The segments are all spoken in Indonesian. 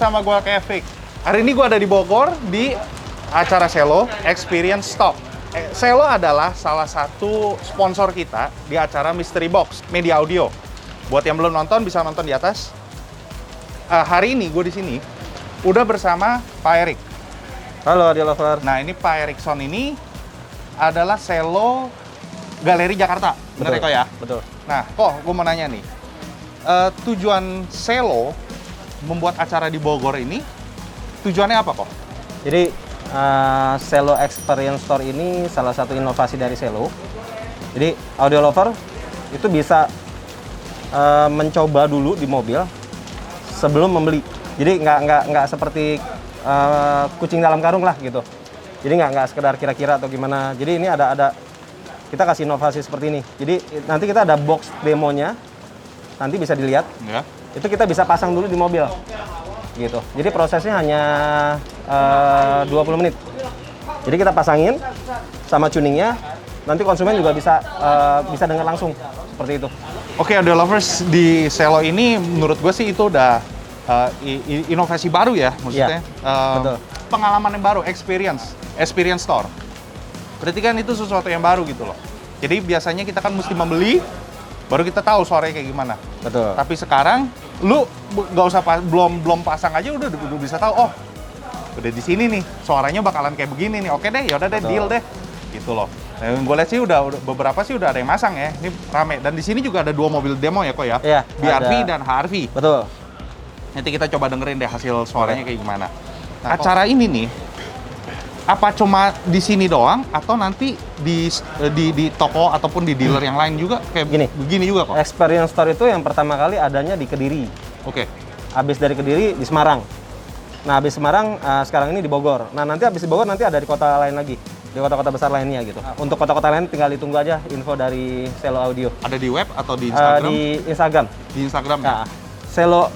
bersama gue Kevik. Hari ini gue ada di Bogor di acara Selo Experience Talk. Selo adalah salah satu sponsor kita di acara Mystery Box Media Audio. Buat yang belum nonton bisa nonton di atas. Hari ini gue di sini udah bersama Pak Erik. Halo Audio Lover. Nah ini Pak Erikson ini adalah Selo Galeri Jakarta. Bener ya kok ya? Betul. Nah kok gue mau nanya nih. Tujuan Selo membuat acara di Bogor ini tujuannya apa kok? Jadi Selo Experience Store ini salah satu inovasi dari Selo. Jadi Audio Lover itu bisa mencoba dulu di mobil sebelum membeli. Jadi nggak seperti kucing dalam karung lah gitu. Jadi nggak sekedar kira-kira atau gimana. Jadi ini ada kita kasih inovasi seperti ini. Jadi nanti kita ada box demonya. Nanti bisa dilihat, ya. Itu kita bisa pasang dulu di mobil, gitu. Jadi prosesnya hanya 20 menit. Jadi kita pasangin sama tuningnya, nanti konsumen juga bisa dengar langsung, seperti itu. Oke, Audio Lovers, di Selo ini menurut gue sih itu udah inovasi baru ya, maksudnya. Betul. Pengalaman yang baru, experience store. Berarti kan itu sesuatu yang baru gitu loh. Jadi biasanya kita kan mesti membeli, baru kita tahu suaranya kayak gimana. Betul. Tapi sekarang lu nggak usah belum pasang aja udah bisa tahu. Oh, udah di sini nih suaranya bakalan kayak begini nih. Oke deh, yaudah deh, deal deh. Gitu loh. Nah, gue lihat sih udah beberapa sih udah ada yang masang ya. Ini rame. Dan di sini juga ada 2 mobil demo ya kok ya. Iya. BRV dan HRV. Betul. Nanti kita coba dengerin deh hasil suaranya kayak gimana. Nah, acara ini nih apa cuma di sini doang atau nanti di toko ataupun di dealer yang lain juga kayak begini juga kok? Experience Store itu yang pertama kali adanya di Kediri. Oke. Habis dari Kediri di Semarang. Nah, habis Semarang sekarang ini di Bogor. Nah, nanti habis di Bogor nanti ada di kota lain lagi. Di kota-kota besar lainnya gitu. Untuk kota-kota lain tinggal ditunggu aja info dari Selo Audio. Ada di web atau di Instagram? Di Instagram. Di Instagram ya? Nah, Selo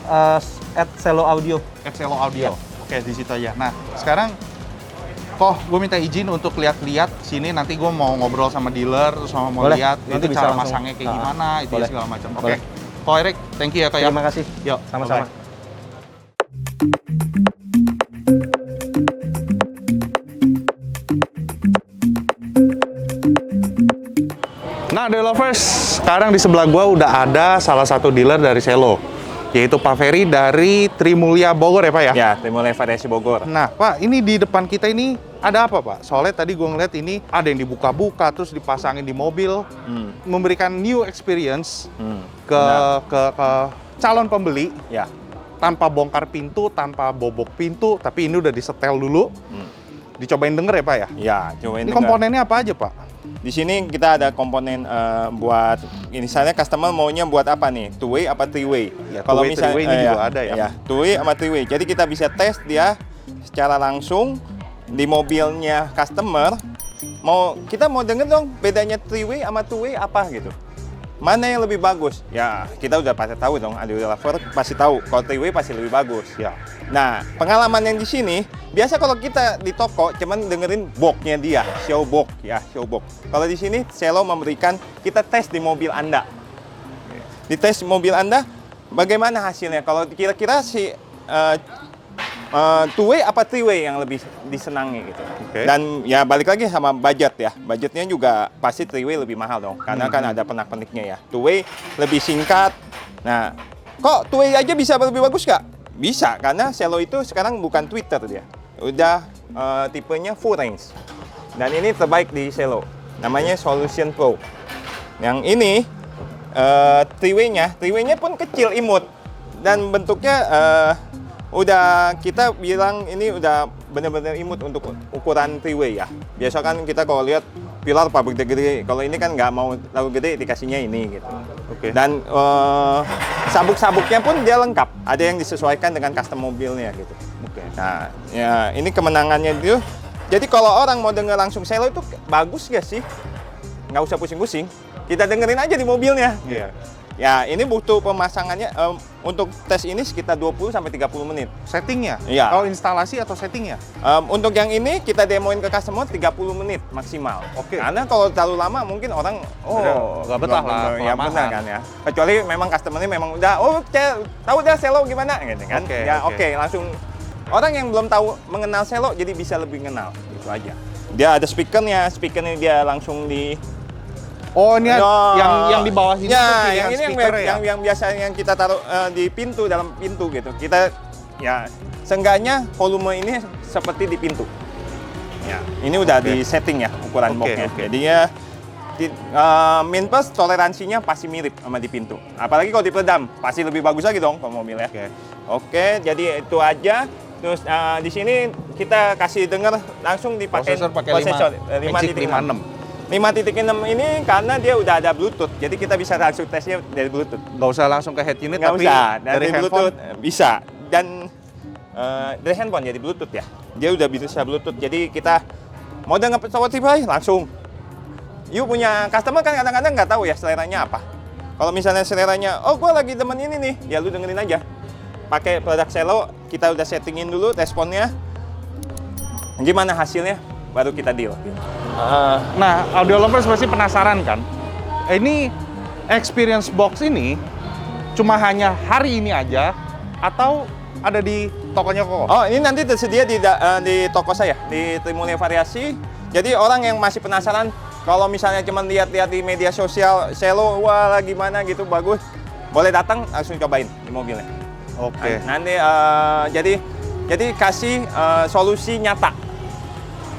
@Selo Audio. @Selo Audio. Ya. Oke, di situ aja. Nah, sekarang gue minta izin untuk lihat-lihat sini, nanti gue mau ngobrol sama dealer, terus mau Boleh. lihat Nanti itu bisa cara langsung. masangnya kayak gimana, itu ya segala macam. Oke. Boleh. Ko Erik, thank you ya Kak ya. Terima kasih. Yuk, Sama-sama. bye-bye. Nah, Audio Lovers, sekarang di sebelah gua udah ada salah satu dealer dari Selo, yaitu Pak Ferry dari Trimulya Bogor ya Pak ya? Ya, Trimulya Variasi Bogor. Nah Pak, ini di depan kita ini ada apa Pak? Soalnya tadi gua ngeliat ini ada yang dibuka-buka, terus dipasangin di mobil, memberikan new experience ke calon pembeli, Ya. tanpa bongkar pintu, tanpa bobok pintu, tapi ini udah disetel dulu, dicobain denger ya Pak ya? Ya, cobain Ini dengar. komponennya apa aja Pak? Di sini kita ada komponen buat misalnya customer maunya buat apa nih? Two way apa three way? Ya, two-way, three-way ini juga ada ya. Ya, two way sama three way. Jadi kita bisa tes dia secara langsung di mobilnya customer. Kita mau denger dong bedanya three way sama two way apa gitu. Mana yang lebih bagus? Ya, kita udah pasti tahu dong, Audio Lover pasti tahu kalau three way pasti lebih bagus. Ya. Nah, pengalaman yang di sini, biasa kalau kita di toko cuman dengerin box-nya dia, show box ya, show box. Kalau di sini Selo memberikan kita tes di mobil Anda. Di tes mobil Anda, bagaimana hasilnya? Kalau kira-kira si two way apa three way yang lebih disenangi gitu. Oke. Dan ya balik lagi sama budget ya. Budgetnya juga pasti three way lebih mahal dong, karena kan ada pernak-perniknya ya. Two way lebih singkat. Nah, kok two way aja bisa lebih bagus nggak? Bisa, karena Selo itu sekarang bukan Twitter dia. Udah tipenya full range. Dan ini terbaik di Selo. Namanya Solution Pro. Yang ini three way-nya pun kecil, imut. Dan bentuknya udah kita bilang ini udah benar-benar imut untuk ukuran three way ya. Biasa kan kita kalau lihat pilar pabrik gede, kalau ini kan nggak mau terlalu gede, dikasihnya ini gitu. Oke. Dan sabuk-sabuknya pun dia lengkap. Ada yang disesuaikan dengan custom mobilnya gitu. Oke. Nah, ya ini kemenangannya itu. Jadi kalau orang mau denger langsung Selo itu bagus gak sih? Nggak usah pusing-pusing. Kita dengerin aja di mobilnya. Iya. Ya, ini butuh pemasangannya untuk tes ini sekitar 20 sampai 30 menit. Settingnya? Iya. Oh, instalasi atau settingnya? Untuk yang ini kita demoin ke customer 30 menit maksimal. Oke. Karena kalau terlalu lama mungkin orang Nggak betah lah, Ya kelamaan. benar kan ya. Kecuali memang customer-nya memang udah tahu dah Selo gimana gitu kan. Oke, Ya oke. langsung orang yang belum tahu mengenal Selo jadi bisa lebih kenal gitu aja. Dia ada speakernya dia langsung di Oh, ini Ya. yang di bawah sini tuh Ya, pilihan yang ini speaker ya? yang biasanya yang kita taruh di pintu, dalam pintu gitu. Kita ya seenggaknya volume ini seperti di pintu. Ya, ini udah Oke. di setting ya ukuran Oke, boxnya. oke. Jadi ya min plus toleransinya pasti mirip sama di pintu. Apalagi kalau di peredam pasti lebih bagus lagi dong kalau mobil ya. Oke. Oke, jadi itu aja. Terus di sini kita kasih denger langsung dipakai Prosesor pakai Magic 56. 5.6 ini karena dia udah ada Bluetooth, jadi kita bisa langsung tesnya dari Bluetooth. Nggak usah langsung ke head unit, Nggak tapi usah, dari Bluetooth handphone. bisa. Dan dari handphone jadi Bluetooth ya. Dia udah bisa Bluetooth, jadi kita mau denger Spotify langsung. You punya customer kan kadang-kadang nggak tahu ya seleranya apa. Kalau misalnya seleranya, oh gua lagi demen ini nih, ya lu dengerin aja. Pakai produk Selo, kita udah settingin dulu responnya. Gimana hasilnya, baru kita deal. Nah, audio lovers pasti penasaran kan? Ini experience box ini cuma hanya hari ini aja atau ada di tokonya kok? Oh, ini nanti tersedia di toko saya, di Trimulia Variasi. Jadi orang yang masih penasaran, kalau misalnya cuma lihat-lihat di media sosial, Selo, wah gimana gitu, bagus, boleh datang langsung cobain di mobilnya. Oke. Nanti jadi kasih solusi nyata,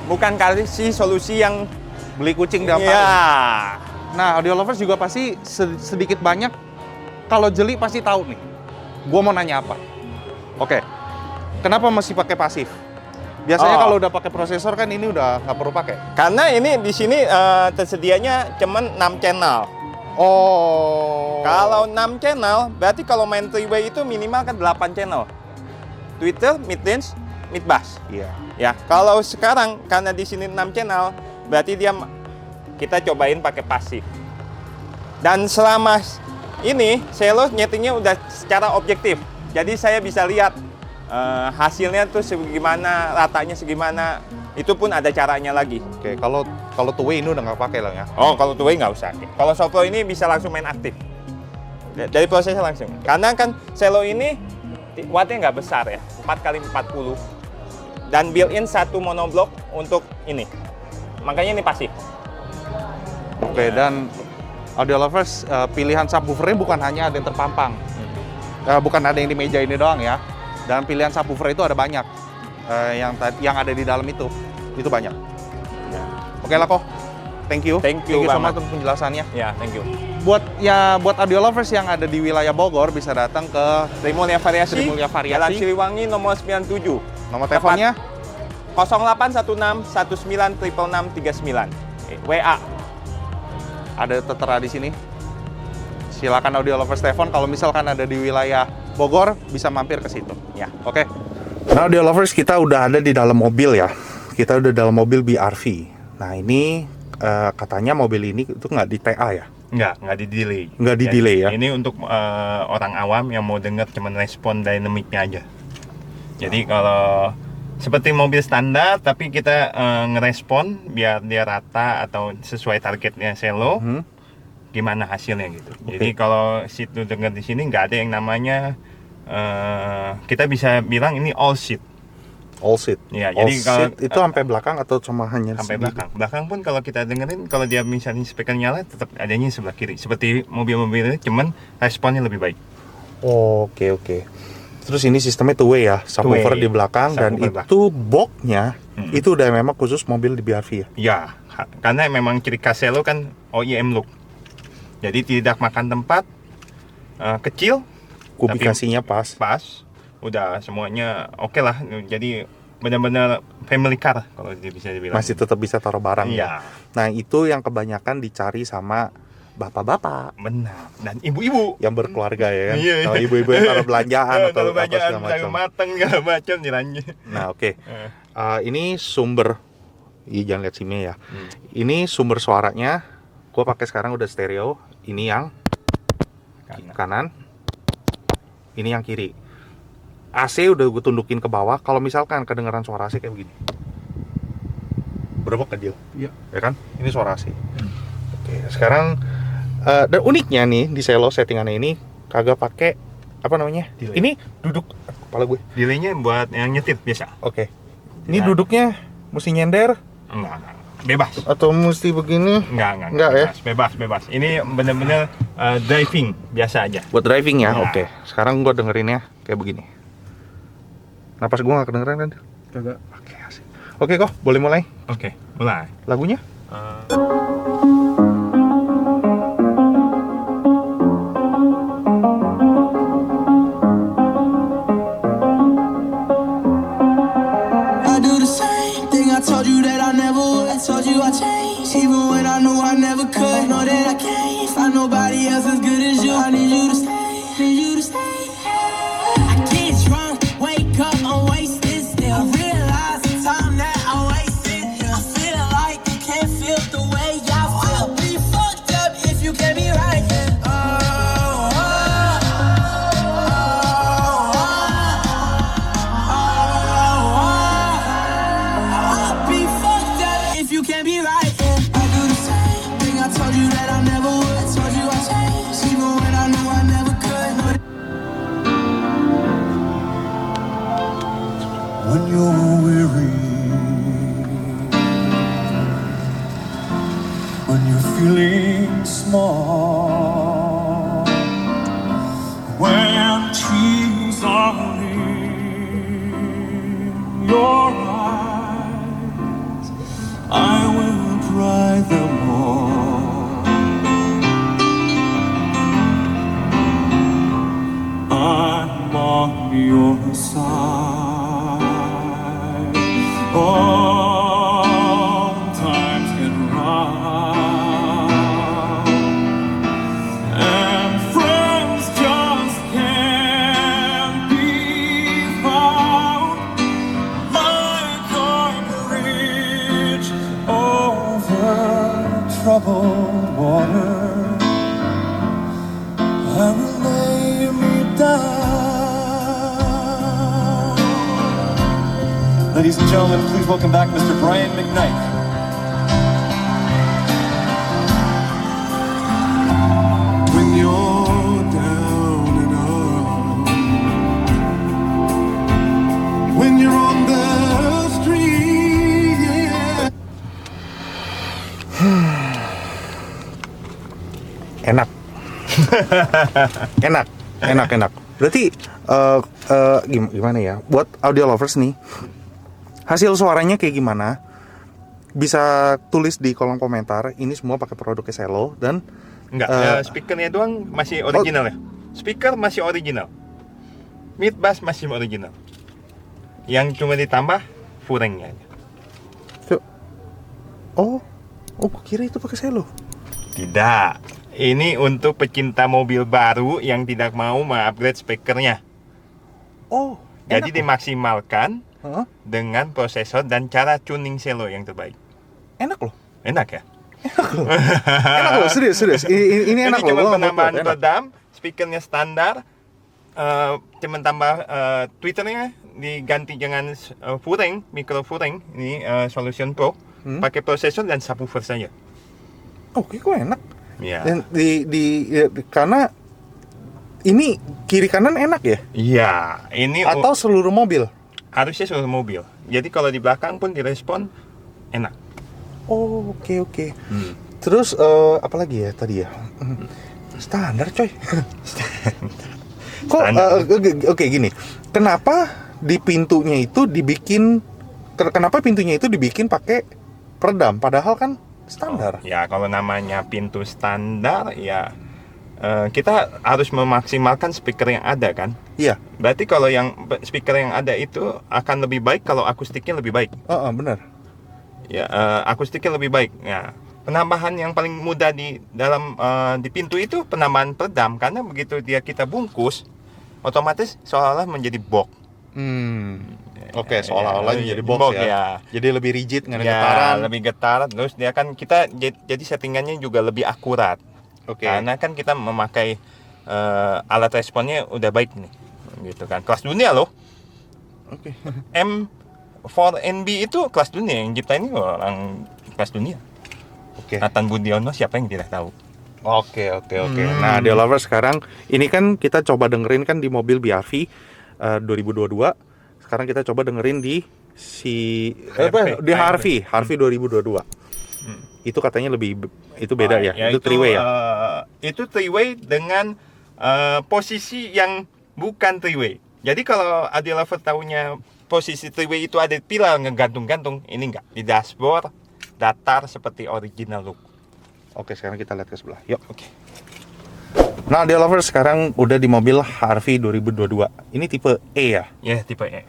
bukan kasih solusi yang Beli kucing dalam ya. karung. Nah, audio lovers juga pasti sedikit banyak kalau jeli pasti tahu nih. Gua mau nanya apa? Oke. Kenapa masih pakai pasif? Biasanya Oh. kalau udah pakai prosesor kan ini udah nggak perlu pakai. Karena ini di sini tersedianya cuman 6 channel. Oh. Kalau 6 channel, berarti kalau main three-way itu minimal kan 8 channel. Twitter, mid-range, mid-bass. Iya. Ya, kalau sekarang karena di sini 6 channel, berarti kita cobain pakai pasif. Dan selama ini Selo nyetingnya udah secara objektif. Jadi saya bisa lihat hasilnya tuh segimana, ratanya segimana. Itu pun ada caranya lagi. Oke, kalau two-way ini udah nggak pakai lah ya. Oh, kalau two-way nggak usah. Kalau Sopro ini bisa langsung main aktif. Dari prosesnya langsung. Karena kan Selo ini wattnya nggak besar ya, 4x40. Dan built-in satu monoblok untuk ini. Makanya ini pasif. Oke, dan audio lovers pilihan subwoofernya bukan hanya ada yang terpampang. Bukan ada yang di meja ini doang ya. Dan pilihan subwoofer itu ada banyak. Yang ada di dalam itu banyak. Oke lah kok. Thank you. Thank you so banget. much untuk penjelasannya. Ya, thank you. Buat audio lovers yang ada di wilayah Bogor bisa datang ke Trimulia Variasi, Trimulia Variasi. Jalan Siliwangi nomor 97. nomor teleponnya 0816 19 666 39. WA. ada tertera di sini. Silakan audio lovers telepon kalau misalkan ada di wilayah Bogor bisa mampir ke situ. Ya. Oke. Nah, audio lovers kita udah ada di dalam mobil ya. Kita udah dalam mobil BRV. Nah, ini katanya mobil ini itu nggak di TA ya? Nggak di-delay. Nggak di-delay ya? Ini untuk orang awam yang mau dengar cuman respon dynamicnya aja. Jadi kalau seperti mobil standar, tapi kita ngerespon biar dia rata atau sesuai targetnya Selo, gimana hasilnya gitu. Jadi kalau situ dengar di sini nggak ada yang namanya, kita bisa bilang ini all seat. All seat. Ya, All jadi kalau seat itu sampai belakang atau cuma hanya sampai segini? belakang. Belakang pun kalau kita dengerin, kalau dia misalnya speaker nyala, tetap adanya sebelah kiri. Seperti mobil-mobil, cuman responnya lebih baik. Oke. Terus ini sistemnya two-way ya, subwoofer Two-way. di belakang dan Subwoofer itu boxnya itu udah memang khusus mobil di BRV ya. Ya, karena memang ciri khas Selo kan OEM look. Jadi tidak makan tempat, kecil, Kubikasinya pas. udah semuanya oke lah. Jadi benar-benar family car kalau dia bisa dibilang. Masih tetap bisa taruh barang Iya. ya. Nah, itu yang kebanyakan dicari sama bapak-bapak Benar. Dan ibu-ibu yang berkeluarga ya kan. Iya. Sama ibu-ibu yang taruh belanjaan atau kalau apa banyak segala macam. matang segala macam nilainya. Nah, oke. Ini sumber jangan lihat sini ya. Ini sumber suaranya. Gua pakai sekarang udah stereo. Ini yang kanan, ini yang kiri. AC udah gue tundukin ke bawah. Kalau misalkan kedengeran suara AC kayak begini, berapa kecil? Iya. Ya kan? Ini suara AC. Oke, sekarang dan uniknya nih di Selo settingannya ini kagak pakai apa namanya? Delay. Ini duduk kepala gue. Delaynya buat yang nyetir biasa. Oke. Ini Ya. duduknya mesti nyender Enggak. Bebas. atau mesti begini? Enggak Enggak ya? bebas. Ini bener-bener driving biasa aja. Buat driving ya? Ya. Oke. Sekarang gue dengerinnya kayak begini. Napas gue gak kedengeran kan? Kagak. Oke, asik. Oke kok, boleh mulai? Oke, mulai. Lagunya? I do the same thing. I told you that I never would. I told you I changed, even when I knew I never could. Know that I can't find nobody else as good as you. I need you to stay, need you to stay. I get drunk, wake up, I'm wasted still. I realize the time that I wasted. I feel like you can't feel the way I feel. I'll be fucked up if you can't be right. Oh, oh, I'll be fucked up if you can't be right. I do the same thing. I told you that I never would. I told you I changed, even when I knew I never could. When you're weary, when you're feeling small, when tears are in your eyes, I will dry them all. I'm on your side. All times get rough, and friends just can't be found like a bridge over troubled water. I will lay me down. Ladies and gentlemen, please welcome back Mr. Brian McKnight. When you're down and out, when you're on the street, yeah. Enak. enak. Berarti gimana ya? Buat audio lovers nih, hasil suaranya kayak gimana? Bisa tulis di kolom komentar. Ini semua pakai produknya Selo dan Enggak, speakernya doang masih original ya. Speaker masih original. Mid bass masih original. Yang cuma ditambah furengnya aja. oh, gue kira itu pakai Selo. Tidak. Ini untuk pecinta mobil baru yang tidak mau mengupgrade speakernya. Oh, Jadi enak loh. dimaksimalkan Hah? dengan prosesor dan cara tuning Selo yang terbaik. Enak loh. Enak ya? Enak loh, serius. Ini enak loh. Cuma Gua nggak penambahan buat, enak. peredam, speakernya standar, cuma tambah tweeternya diganti dengan fureng, micro fureng, ini Solution Pro, pakai prosesor dan subwoofer saja. Oke, kok enak. Ya. Dan karena ini kiri kanan enak ya? Iya, ini Atau seluruh mobil? harusnya seluruh mobil. Jadi kalau di belakang pun direspon enak. Oh, oke. Terus apa lagi ya tadi ya? Standar coy. Kok oke gini. Kenapa di pintunya itu dibikin pakai peredam padahal kan standar? Ya, kalau namanya pintu standar ya kita harus memaksimalkan speaker yang ada kan. Iya. Berarti kalau yang speaker yang ada itu akan lebih baik kalau akustiknya lebih baik. Benar. Ya, akustiknya lebih baik. Ya, penambahan yang paling mudah di dalam di pintu itu penambahan peredam karena begitu kita bungkus otomatis seolah-olah menjadi box. Oke, seolah-olah Ya, jadi box box, ya. ya. Jadi lebih rigid, nggak ada Ya, getaran. lebih getar. Terus dia kan kita jadi settingannya juga lebih akurat. Oke. Karena kan kita memakai alat responnya udah baik nih, gitu kan. Kelas dunia loh. Oke. M4NB itu kelas dunia, yang ciptain ini orang kelas dunia. Oke. Nathan Budiono, siapa yang tidak tahu? Oke. Nah, The Lovers sekarang ini kan kita coba dengerin kan di mobil BRV 2022. Sekarang kita coba dengerin di di Harvey 2022. Itu katanya lebih itu beda ya. Itu three-way ya. Itu three-way dengan posisi yang bukan three-way. Jadi kalau Audio Lover tahunya posisi three-way itu ada pilar ngegantung-gantung, ini enggak. Di dashboard datar seperti original look. Oke, sekarang kita lihat ke sebelah. Yuk. Oke. Nah, The Lovers sekarang udah di mobil Harvey 2022. Ini tipe E ya? Ya, tipe E.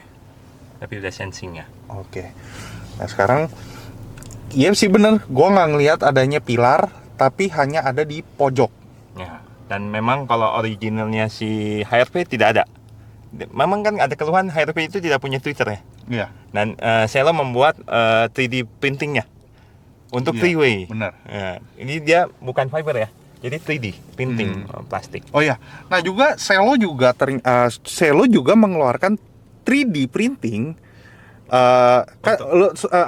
Tapi udah sensing ya. Oke. Nah, sekarang iya sih bener, gua nggak ngelihat adanya pilar, tapi hanya ada di pojok. Ya. Dan memang kalau originalnya si HRV tidak ada. Memang kan ada keluhan HRV itu tidak punya Twitter ya. Iya. Dan Cielo membuat 3D printingnya untuk Iya, three-way. benar. Ya, ini dia bukan fiber ya. Jadi 3D printing plastik. Oh ya. Nah, juga Cielo juga mengeluarkan 3D printing.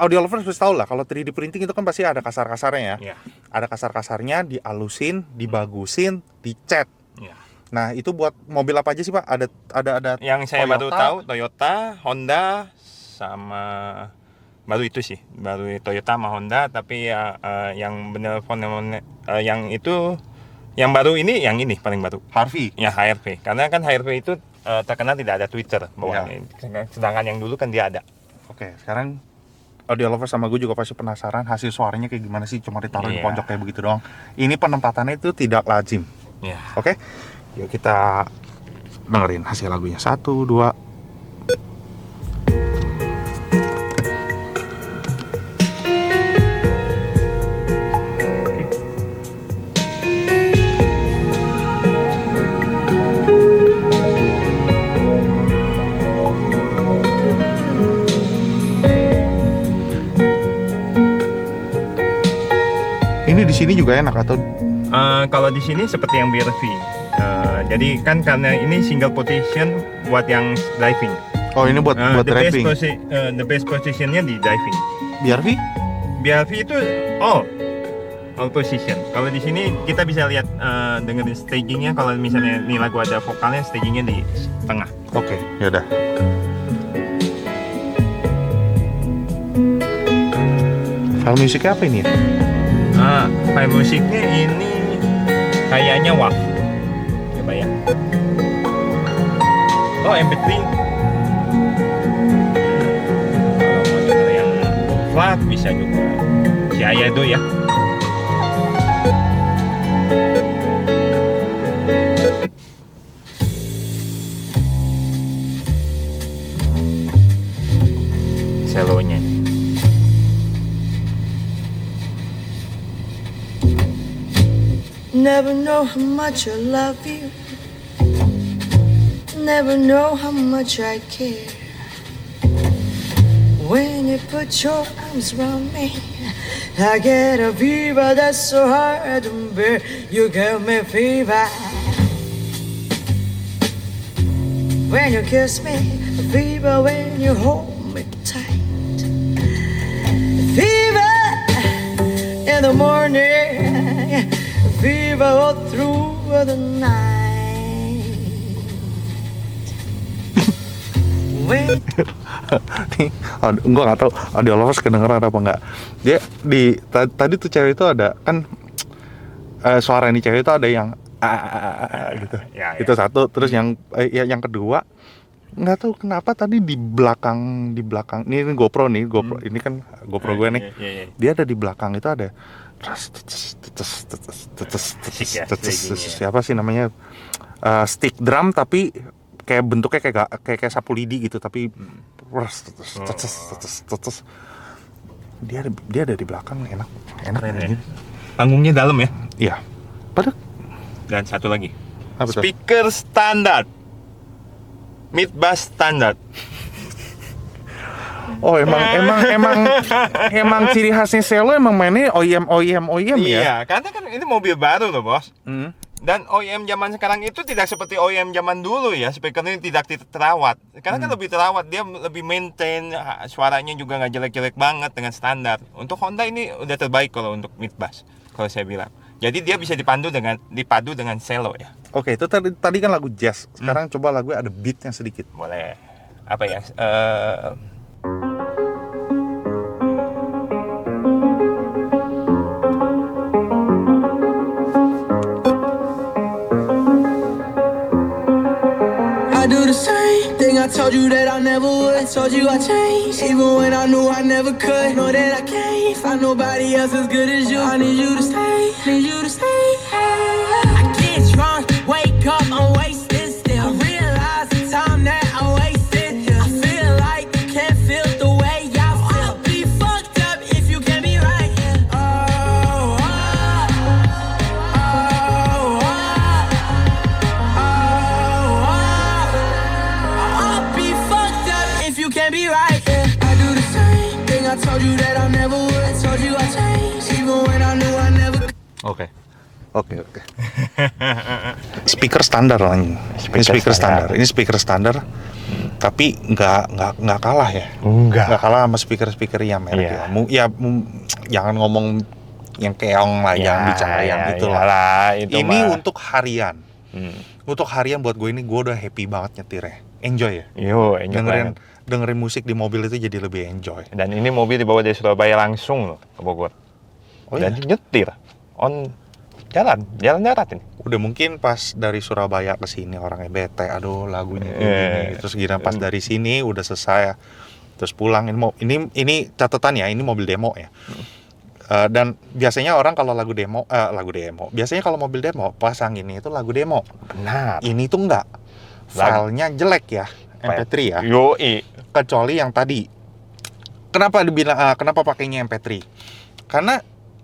Audio Lovers harus tahu lah, kalau 3D printing itu kan pasti ada kasar-kasarnya ya. Ya. Ada kasar-kasarnya, dialusin, dibagusin, dicat. Ya. Nah, itu buat mobil apa aja sih, Pak? Ada Yang saya Toyota. baru tahu Toyota, Honda, sama baru itu sih, baru Toyota sama Honda. Tapi yang benar yang itu, yang baru ini, yang ini paling baru. Harvey. Ya, HRV. Karena kan HRV itu terkenal tidak ada Twitter bawahnya. Sedangkan yang dulu kan dia ada. Oke, sekarang Audio Lovers sama gue juga pasti penasaran hasil suaranya kayak gimana sih, cuma ditaruh di Iya. pojok kayak begitu doang. Ini penempatannya itu tidak lazim. Ya. Oke, yuk kita dengerin hasil lagunya. 1, 2. Ini di sini juga enak atau? Kalau di sini seperti yang BRV. Jadi kan karena ini single position buat yang diving. Oh, ini buat driving. The best positionnya di diving. BRV? BRV itu all position. Kalau di sini kita bisa lihat dengerin stagingnya. Kalau misalnya ini lagu ada vokalnya, stagingnya di tengah. Oke, yaudah. File musiknya apa ini ya? File musiknya ini kayaknya WAV. Coba ya. Oh, MP3. Kalau mau denger yang flat bisa juga. Si Ayado ya. Selonya. Never know how much I love you. Never know how much I care. When you put your arms around me, I get a fever that's so hard to bear. You give me fever. When you kiss me, a fever when you hold me tight. Fever in the morning, fever all through the night. When Nih, gue nggak tahu Audio Lovers kedengeran apa nggak. Dia tadi tuh cewek itu ada kan suara ini cewek itu ada yang gitu. Ya. Itu satu. Terus yang kedua nggak tahu kenapa tadi di belakang ini GoPro ini kan GoPro gue nih. Iya. Dia ada di belakang itu ada siapa sih namanya stick drum tapi kayak bentuknya kayak sapu lidi gitu tapi dia ada di belakang enak Keren ya. ini. Panggungnya dalam ya. Iya. Padahal Dan satu lagi. apa tuh? Speaker standar. Mid bass standar. Oh emang ciri khasnya Cielo emang mainnya OEM ya. Iya, karena kan ini mobil baru loh, Bos. Dan OEM zaman sekarang itu tidak seperti OEM zaman dulu ya, speakernya tidak terawat. Karena kan lebih terawat, dia lebih maintain, suaranya juga nggak jelek-jelek banget dengan standar. Untuk Honda ini udah terbaik kalau untuk mid bass, kalau saya bilang. Jadi dia bisa dipadu dengan cello ya. Oke, itu tadi kan lagu jazz. Sekarang coba lagu ada beatnya sedikit. Boleh. Apa ya? I do the same thing I told you that I never would. I told you I changed, even when I knew I never could. Know that I can't find nobody else as good as you. I need you to stay, need you to stay. I get drunk, wake up, I'm wasted still. I realize the time that I wasted. I feel like you can't feel the way I feel. I'll be fucked up if you can't be right. Oh, oh, oh, oh, oh. I'll be fucked up if you can't be right. I do the same thing I told you that I never would. I told you I changed, even when I knew I never could. Oke. Speaker standar loh ini. Ini speaker standar. Ini speaker standar. Tapi nggak kalah ya. Nggak kalah sama speaker yang merek ya. Jangan ngomong yang keong lah, jangan bicara yang itu lah. Ini untuk harian. Untuk harian buat gue ini, gue udah happy banget nyetirnya. Enjoy ya. Enjoy dengerin musik di mobil itu jadi lebih enjoy. Dan ini mobil dibawa dari Surabaya langsung loh ke Bogor. Dan nyetir on jalan darat ini. Udah mungkin pas dari Surabaya ke sini orangnya bete, aduh lagunya gini. Terus kira pas dari sini udah selesai, terus pulang. Ini catatan ya, ini mobil demo ya. Dan biasanya orang kalau lagu demo, biasanya kalau mobil demo pasang ini itu lagu demo. Benar. Ini tuh enggak, filenya jelek ya, MP3 ya. Yoi. Kecuali yang tadi. Kenapa dibilang kenapa pakainya MP3? Karena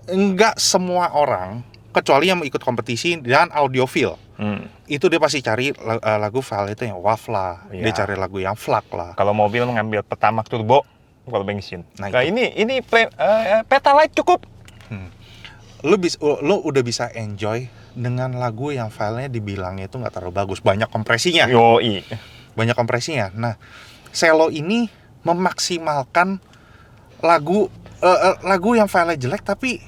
enggak semua orang, kecuali yang mau ikut kompetisi dan audiophile, itu dia pasti cari lagu file itu yang WAV lah, dia cari lagu yang FLAC lah. Kalau mobil mengambil Pertamax turbo, kalau bensin. Nah, ini Petalite cukup. Lu udah bisa enjoy dengan lagu yang filenya dibilangnya itu nggak terlalu bagus, banyak kompresinya. Yoi. Banyak kompresinya. Nah, cello ini memaksimalkan lagu yang filenya jelek tapi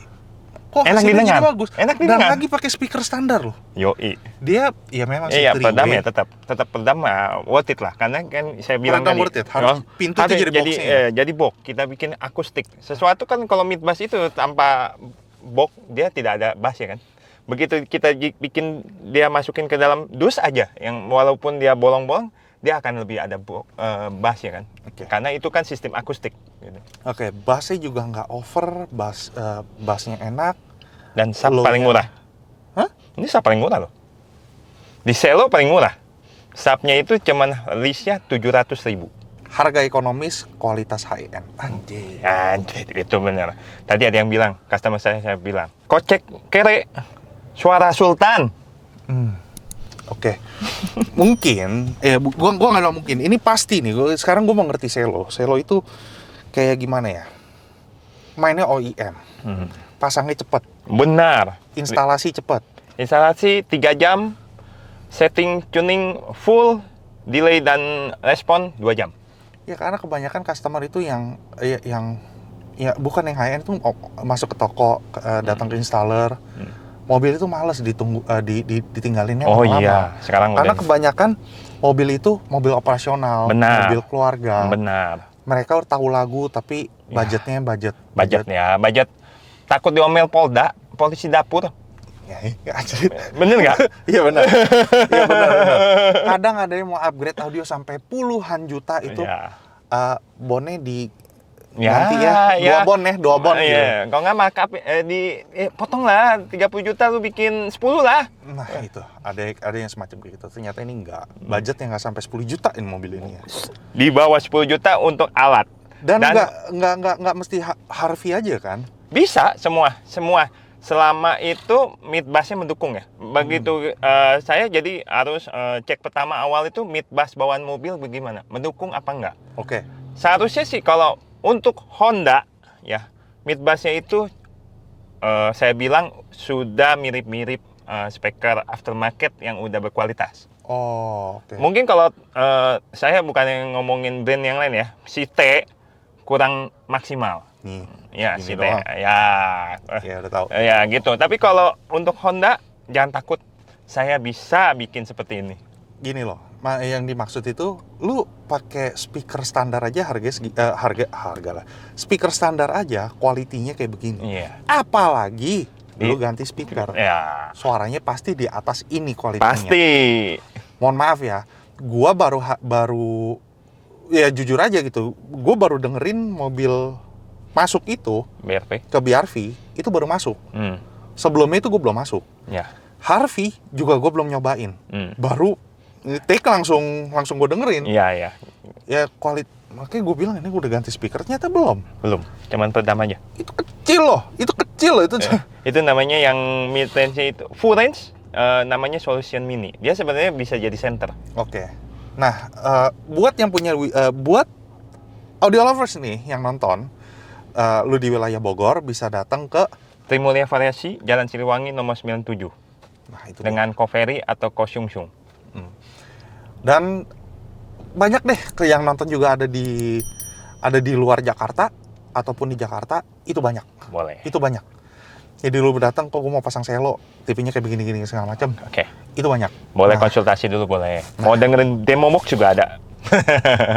kok enak hasilnya didengar. jadi bagus. Enak Dan didengar. lagi pakai speaker standar loh. Yoi. Dia ya memang Iya, three-way. peredam ya tetap peredam worth it lah, karena kan saya bilang Peredam tadi worth it. Harus pintu itu jadi boxnya. jadi box, kita bikin akustik. Sesuatu kan kalau mid bass itu tanpa box dia tidak ada bass ya kan. Begitu kita bikin dia masukin ke dalam dus aja, yang walaupun dia bolong-bolong, dia akan lebih ada bass ya kan. Karena itu kan sistem akustik. Gitu. Oke, bassnya juga nggak over, bassnya enak. Dan sub Low-nya. paling murah. Hah? Ini sub paling murah loh. Di cello paling murah. Subnya itu cuman listnya 700.000. Harga ekonomis, kualitas high end. Anjir. Anjir, itu benar. Tadi ada yang bilang, customer saya bilang, kocek kere, suara sultan. Oke. Mungkin, gua nggak tahu mungkin. Ini pasti nih. Sekarang gua mau ngerti cello. Cello itu kayak gimana ya? Mainnya OEM. Pasangnya cepet. Benar. Instalasi cepet. Instalasi 3 jam, setting tuning full, delay dan respon 2 jam. Ya karena kebanyakan customer itu yang bukan yang high end tuh masuk ke toko, datang ke installer. Mobil itu males ditinggalinnya Oh lama. iya, sekarang karena udah. kebanyakan mobil itu mobil operasional, Benar. mobil keluarga. Benar. Mereka tahu lagu tapi budgetnya Budget takut diomel polisi dapur. Ya, anjir. Bener nggak? Iya benar. Iya benar. Kadang ada yang mau upgrade audio sampai puluhan juta itu. Ya. Bonnya di Ya, nanti ya, 2 bon gitu. Iya, kalau nggak markup potong lah 30 juta lu bikin 10 lah. Nah itu ada yang semacam kayak gitu. Ternyata ini enggak, budgetnya nggak sampai 10 juta ini mobil ini ya. Di bawah 10 juta untuk alat. Dan nggak mesti Harvey aja kan? Bisa semua selama itu mid bassnya mendukung ya. Begitu saya jadi harus cek pertama awal itu mid bass bawaan mobil bagaimana, mendukung apa enggak. Oke. Seharusnya sih kalau untuk Honda ya mid bassnya itu saya bilang sudah mirip-mirip speaker aftermarket yang udah berkualitas. Oh, oke. Mungkin kalau saya bukan yang ngomongin brand yang lain ya, si T kurang maksimal. Nih, Ya, gini si T. doang. Ya. Ya udah tahu. Ya gitu. Tapi kalau untuk Honda jangan takut, saya bisa bikin seperti ini. Gini loh, yang dimaksud itu lu pakai speaker standar aja harga lah. Speaker standar aja kualitinya kayak begini. Iya. Apalagi lu ganti speaker. Ya. Suaranya pasti di atas ini kualitinya. Pasti. Mohon maaf ya, gua baru ya jujur aja gitu, gua baru dengerin mobil masuk itu BRV. ke BRV itu baru masuk. Sebelumnya itu gue belum masuk. Ya. Harvey juga gue belum nyobain. Baru take langsung gue dengerin. Iya, iya. Ya makanya gue bilang ini udah ganti speaker, ternyata belum. Belum. Cuman peredam aja. Itu kecil loh itu. Itu namanya yang mid range itu full range, namanya Solution Mini. Dia sebenarnya bisa jadi center. Oke. Nah, buat yang punya buat audio lovers nih yang nonton, lu di wilayah Bogor bisa datang ke Trimulya Variasi, Jalan Siliwangi nomor 97. nah itu Dengan Koferi atau Kosyungsung. dan banyak deh yang nonton juga ada di luar Jakarta ataupun di Jakarta, itu banyak. Boleh. Itu banyak. Jadi lu datang, kok gue mau pasang selo, TV-nya kayak begini-gini segala macam. Oke. Itu banyak. Boleh Nah, konsultasi dulu boleh. Mau dengerin demo box juga ada.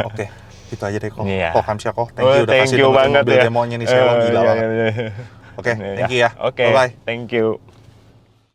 Oke. Itu aja deh kok. Iya. Kok Kamsya kok. Thank you udah kasih dengerin mobil demonya nih, selo gila banget. Oke, thank you ya. Oke. Bye-bye. Thank you.